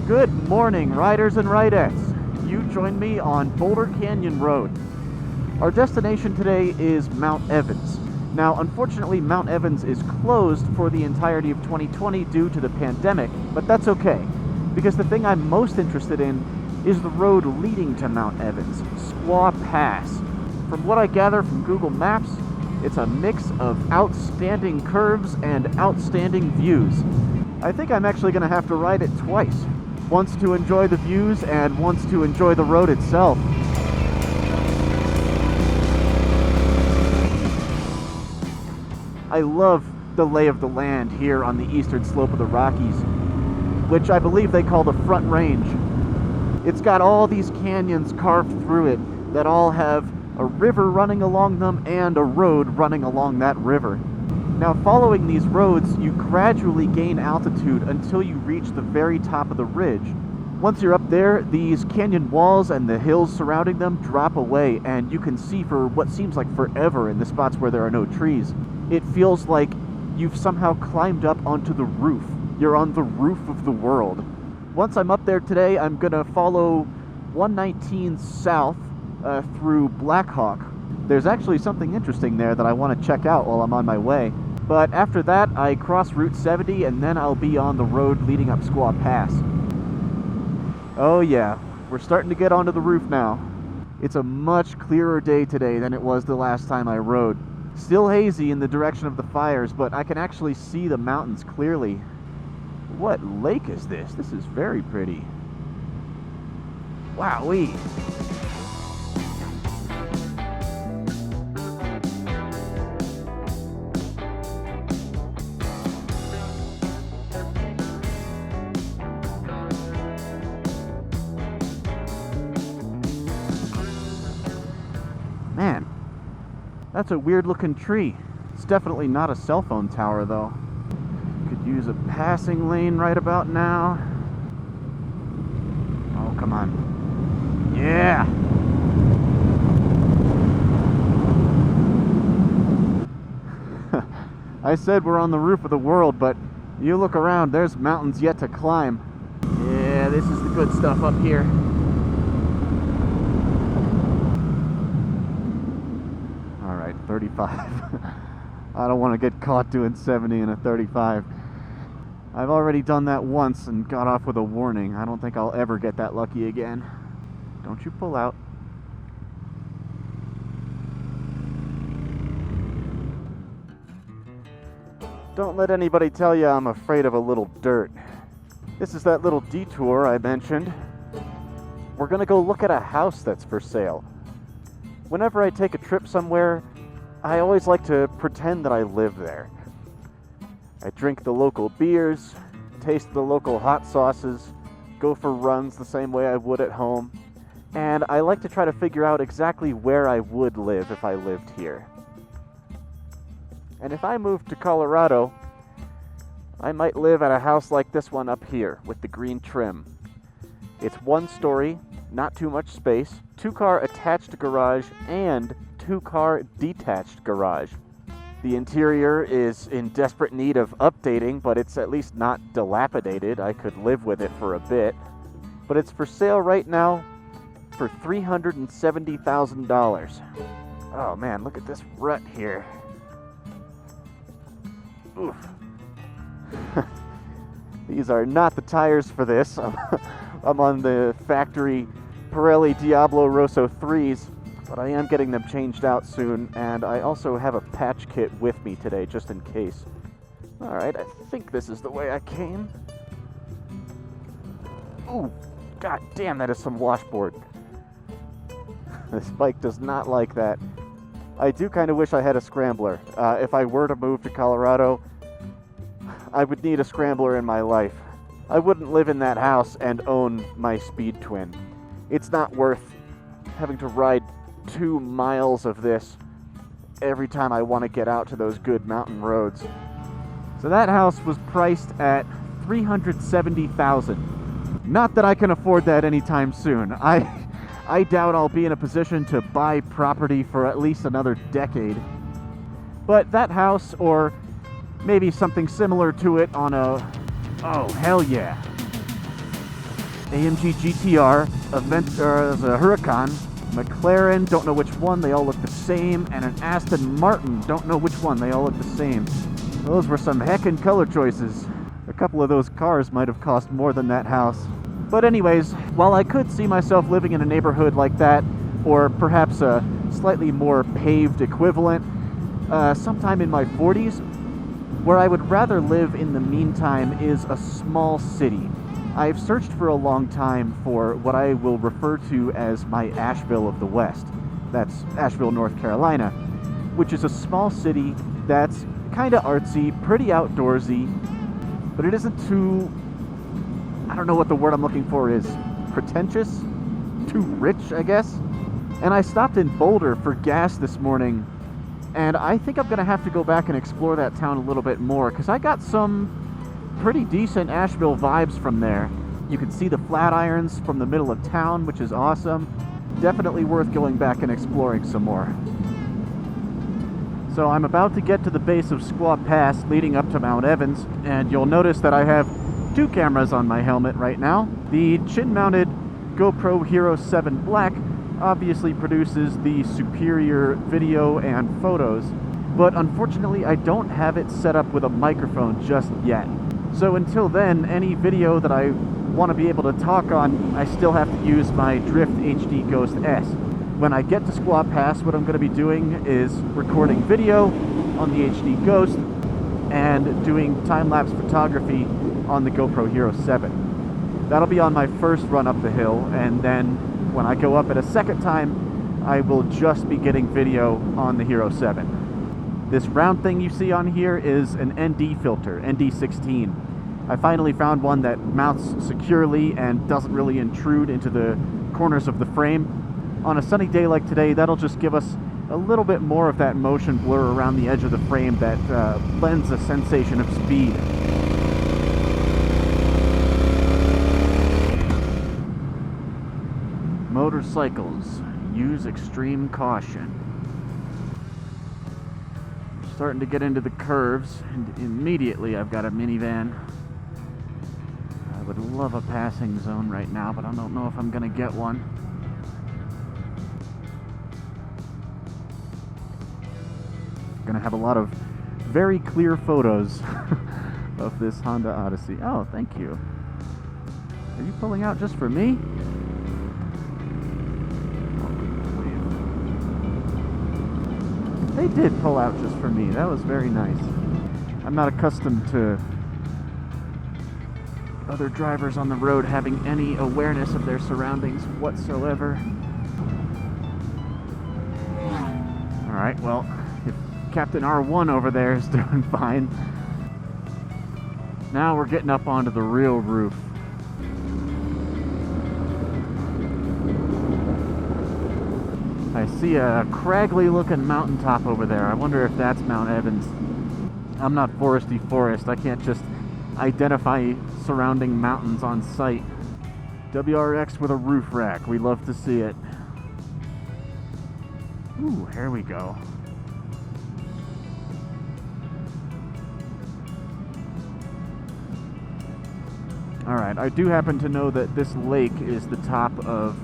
Good morning, riders and ridettes. You join me on Boulder Canyon Road. Our destination today is Mount Evans. Now, unfortunately, Mount Evans is closed for the entirety of 2020 due to the pandemic, but that's okay, because the thing I'm most interested in is the road leading to Mount Evans, Squaw Pass. From what I gather from Google Maps, it's a mix of outstanding curves and outstanding views. I think I'm actually going to have to ride it twice. Once to enjoy the views and once to enjoy the road itself. I love the lay of the land here on the eastern slope of the Rockies, which I believe they call the Front Range. It's got all these canyons carved through it that all have a river running along them and a road running along that river. Now, following these roads, you gradually gain altitude until you reach the very top of the ridge. Once you're up there, these canyon walls and the hills surrounding them drop away, and you can see for what seems like forever in the spots where there are no trees. It feels like you've somehow climbed up onto the roof. You're on the roof of the world. Once I'm up there today, I'm gonna follow 119 south through Blackhawk. There's actually something interesting there that I want to check out while I'm on my way. But after that, I cross Route 70 and then I'll be on the road leading up Squaw Pass. Oh yeah, we're starting to get onto the roof now. It's a much clearer day today than it was the last time I rode. Still hazy in the direction of the fires, but I can actually see the mountains clearly. What lake is this? This is very pretty. Wowee. Man, that's a weird looking tree. It's definitely not a cell phone tower though. Could use a passing lane right about now. Oh, come on. Yeah! I said we're on the roof of the world, but you look around, there's mountains yet to climb. Yeah, this is the good stuff up here. Alright, 35. I don't want to get caught doing 70 in a 35. I've already done that once and got off with a warning. I don't think I'll ever get that lucky again. Don't you pull out. Don't let anybody tell you I'm afraid of a little dirt. This is that little detour I mentioned. We're gonna go look at a house that's for sale. Whenever I take a trip somewhere, I always like to pretend that I live there. I drink the local beers, taste the local hot sauces, go for runs the same way I would at home, and I like to try to figure out exactly where I would live if I lived here. And if I moved to Colorado, I might live at a house like this one up here with the green trim. It's one story, not too much space, 2-car attached garage, and 2-car detached garage. The interior is in desperate need of updating, but it's at least not dilapidated. I could live with it for a bit. But it's for sale right now for $370,000. Oh man, look at this rut here. Oof. These are not the tires for this. I'm on the factory Pirelli Diablo Rosso 3s. But I am getting them changed out soon, and I also have a patch kit with me today, just in case. Alright, I think this is the way I came. Ooh, god damn, that is some washboard. This bike does not like that. I do kind of wish I had a scrambler. If I were to move to Colorado, I would need a scrambler in my life. I wouldn't live in that house and own my Speed Twin. It's not worth having to ride 2 miles of this every time I want to get out to those good mountain roads. So that house was priced at $370,000. Not that I can afford that anytime soon. I doubt I'll be in a position to buy property for at least another decade. But that house, or maybe something similar to it on a... Oh, hell yeah. AMG GTR, there's a Huracan, McLaren, don't know which one, they all look the same, and an Aston Martin, don't know which one, they all look the same. Those were some heckin' color choices. A couple of those cars might have cost more than that house. But anyways, while I could see myself living in a neighborhood like that, or perhaps a slightly more paved equivalent, sometime in my 40s, where I would rather live in the meantime is a small city. I've searched for a long time for what I will refer to as my Asheville of the West. That's Asheville, North Carolina, which is a small city that's kind of artsy, pretty outdoorsy, but it isn't too, I don't know what the word I'm looking for is, pretentious? Too rich, I guess? And I stopped in Boulder for gas this morning, and I think I'm going to have to go back and explore that town a little bit more, because I got some pretty decent Asheville vibes from there. You can see the Flatirons from the middle of town, which is awesome. Definitely worth going back and exploring some more. So I'm about to get to the base of Squaw Pass leading up to Mount Evans, and you'll notice that I have two cameras on my helmet right now. The chin-mounted GoPro Hero 7 Black obviously produces the superior video and photos, but unfortunately I don't have it set up with a microphone just yet. So until then, any video that I want to be able to talk on, I still have to use my Drift HD Ghost S. When I get to Squaw Pass, what I'm going to be doing is recording video on the HD Ghost and doing time-lapse photography on the GoPro Hero 7. That'll be on my first run up the hill, and then when I go up at a second time, I will just be getting video on the Hero 7. This round thing you see on here is an ND filter, ND16. I finally found one that mounts securely and doesn't really intrude into the corners of the frame. On a sunny day like today, that'll just give us a little bit more of that motion blur around the edge of the frame that lends a sensation of speed. Motorcycles, use extreme caution. Starting to get into the curves, and immediately I've got a minivan. I would love a passing zone right now, but I don't know if I'm gonna get one. Gonna have a lot of very clear photos of this Honda Odyssey. Oh, thank you. Are you pulling out just for me? They did pull out just for me. That was very nice. I'm not accustomed to other drivers on the road having any awareness of their surroundings whatsoever. Alright, well, if Captain R1 over there is doing fine, now we're getting up onto the real roof. I see a craggly looking mountaintop over there. I wonder if that's Mount Evans. I'm not foresty forest. I can't just identify surrounding mountains on sight. WRX with a roof rack. We love to see it. Ooh, here we go. Alright, I do happen to know that this lake is the top of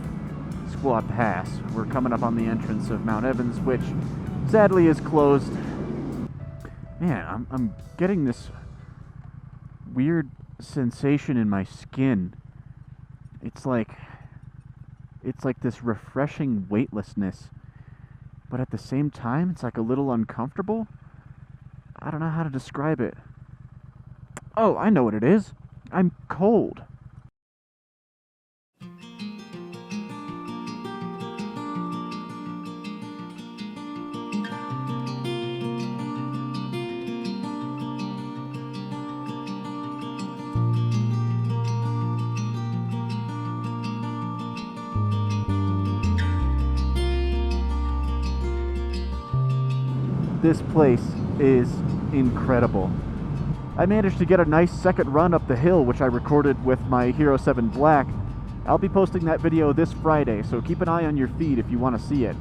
Squaw Pass. We're coming up on the entrance of Mount Evans, which sadly is closed. Man, I'm getting this weird sensation in my skin. It's like this refreshing weightlessness, but at the same time it's like a little uncomfortable. I don't know how to describe it. Oh, I know what it is. I'm cold. This place is incredible. I managed to get a nice second run up the hill, which I recorded with my Hero 7 Black. I'll be posting that video this Friday, so keep an eye on your feed if you want to see it.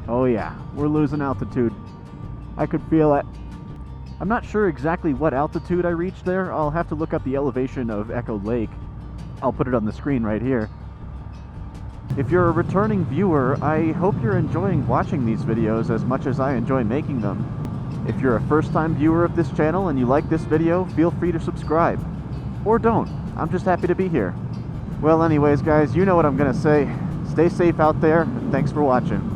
Oh yeah, we're losing altitude. I could feel it. I'm not sure exactly what altitude I reached there. I'll have to look up the elevation of Echo Lake. I'll put it on the screen right here. If you're a returning viewer, I hope you're enjoying watching these videos as much as I enjoy making them. If you're a first-time viewer of this channel and you like this video, feel free to subscribe. Or don't. I'm just happy to be here. Well, anyways, guys, you know what I'm gonna say. Stay safe out there, and thanks for watching.